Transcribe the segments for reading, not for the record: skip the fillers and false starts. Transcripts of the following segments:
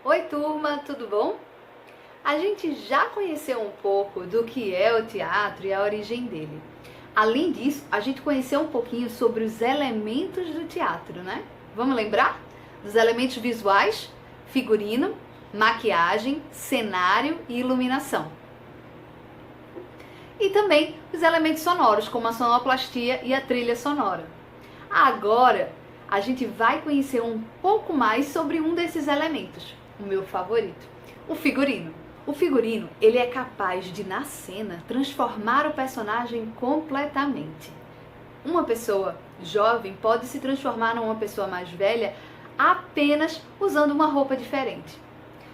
Oi turma, tudo bom? A gente já conheceu um pouco do que é o teatro e a origem dele. Além disso, a gente conheceu um pouquinho sobre os elementos do teatro, né? Vamos lembrar? Dos elementos visuais, figurino, maquiagem, cenário e iluminação. E também os elementos sonoros, como a sonoplastia e a trilha sonora. Agora, a gente vai conhecer um pouco mais sobre um desses elementos, o meu favorito, o figurino. O figurino, ele é capaz de, na cena, transformar o personagem completamente. Uma pessoa jovem pode se transformar numa pessoa mais velha apenas usando uma roupa diferente.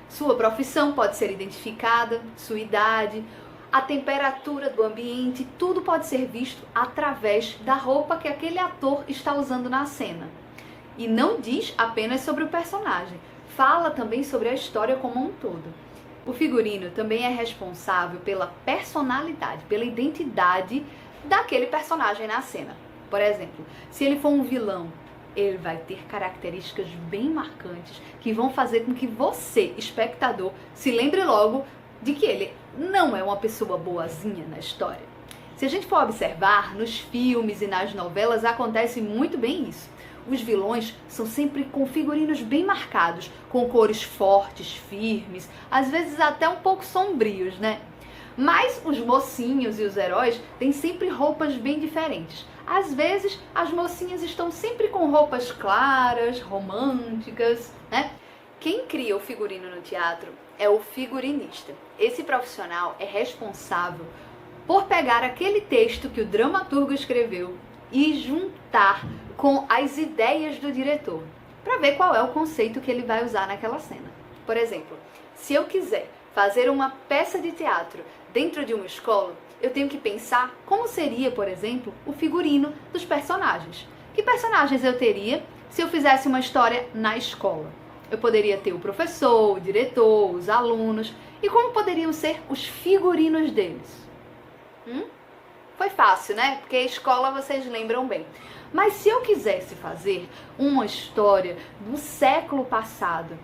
Sua profissão pode ser identificada, sua idade, a temperatura do ambiente, tudo pode ser visto através da roupa que aquele ator está usando na cena. E não diz apenas sobre o personagem, fala também sobre a história como um todo. O figurino também é responsável pela personalidade, pela identidade daquele personagem na cena. Por exemplo, se ele for um vilão, ele vai ter características bem marcantes que vão fazer com que você, espectador, se lembre logo de que ele não é uma pessoa boazinha na história. Se a gente for observar, nos filmes e nas novelas acontece muito bem isso. Os vilões são sempre com figurinos bem marcados, com cores fortes, firmes, às vezes até um pouco sombrios, né? Mas os mocinhos e os heróis têm sempre roupas bem diferentes. Às vezes, as mocinhas estão sempre com roupas claras, românticas, né? Quem cria o figurino no teatro é o figurinista. Esse profissional é responsável por pegar aquele texto que o dramaturgo escreveu e juntar com as ideias do diretor, para ver qual é o conceito que ele vai usar naquela cena. Por exemplo, se eu quiser fazer uma peça de teatro dentro de uma escola, eu tenho que pensar como seria, por exemplo, o figurino dos personagens. Que personagens eu teria se eu fizesse uma história na escola? Eu poderia ter o professor, o diretor, os alunos, e como poderiam ser os figurinos deles? Foi fácil, né? Porque a escola vocês lembram bem. Mas se eu quisesse fazer uma história do século passado,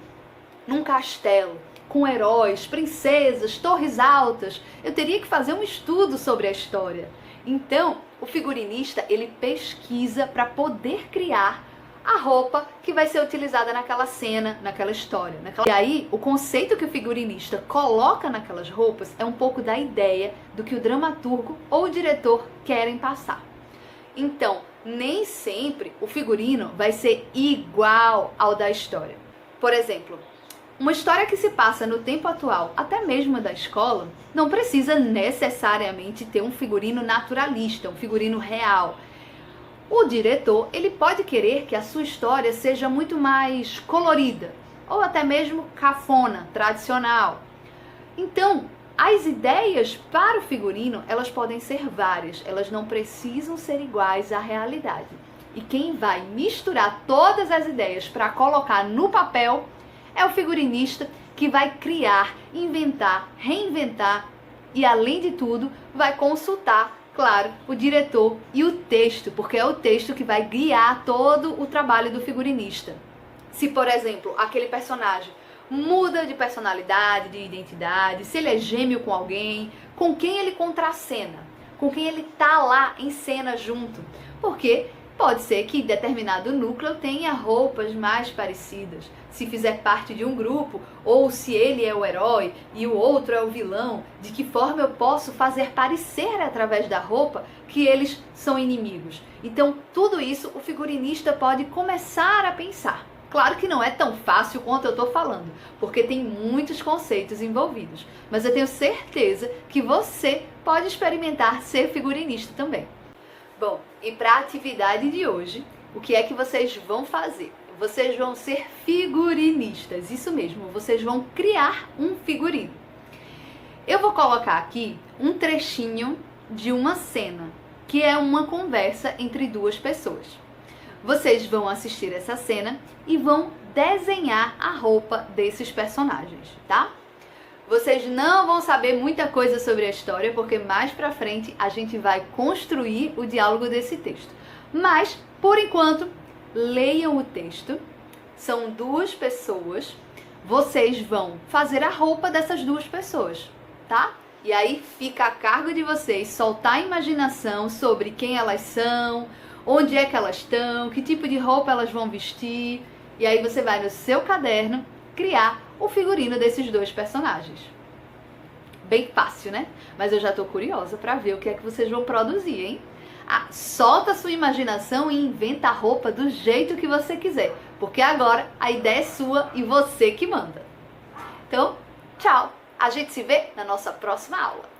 num castelo, com heróis, princesas, torres altas, eu teria que fazer um estudo sobre a história. Então, o figurinista, ele pesquisa para poder criar a roupa que vai ser utilizada naquela cena, naquela história. E aí, o conceito que o figurinista coloca naquelas roupas é um pouco da ideia do que o dramaturgo ou o diretor querem passar. Então, nem sempre o figurino vai ser igual ao da história. Por exemplo, uma história que se passa no tempo atual, até mesmo da escola, não precisa necessariamente ter um figurino naturalista, um figurino real. O diretor, ele pode querer que a sua história seja muito mais colorida, ou até mesmo cafona, tradicional. Então, as ideias para o figurino, elas podem ser várias, elas não precisam ser iguais à realidade. E quem vai misturar todas as ideias para colocar no papel é o figurinista, que vai criar, inventar, reinventar e, além de tudo, vai consultar, claro, o diretor e o texto, porque é o texto que vai guiar todo o trabalho do figurinista. Se, por exemplo, aquele personagem muda de personalidade, de identidade, se ele é gêmeo com alguém, com quem ele contracena, com quem ele tá lá em cena junto, porque pode ser que determinado núcleo tenha roupas mais parecidas. Se fizer parte de um grupo, ou se ele é o herói e o outro é o vilão, de que forma eu posso fazer parecer através da roupa que eles são inimigos? Então, tudo isso o figurinista pode começar a pensar. Claro que não é tão fácil quanto eu estou falando, porque tem muitos conceitos envolvidos. Mas eu tenho certeza que você pode experimentar ser figurinista também. Bom, e para a atividade de hoje, o que é que vocês vão fazer? Vocês vão ser figurinistas, isso mesmo, vocês vão criar um figurino. Eu vou colocar aqui um trechinho de uma cena, que é uma conversa entre duas pessoas. Vocês vão assistir essa cena e vão desenhar a roupa desses personagens, tá? Vocês não vão saber muita coisa sobre a história, porque mais pra frente a gente vai construir o diálogo desse texto. Mas, por enquanto, leiam o texto. São duas pessoas vocês vão fazer a roupa dessas duas pessoas, tá? E aí fica a cargo de vocês soltar a imaginação sobre quem elas são, onde é que elas estão, que tipo de roupa elas vão vestir. E aí você vai no seu caderno criar o figurino desses dois personagens. Bem fácil, né? Mas eu já tô curiosa pra ver o que é que vocês vão produzir, hein? Solta a sua imaginação e inventa a roupa do jeito que você quiser. Porque agora a ideia é sua e você que manda. Então, tchau! A gente se vê na nossa próxima aula.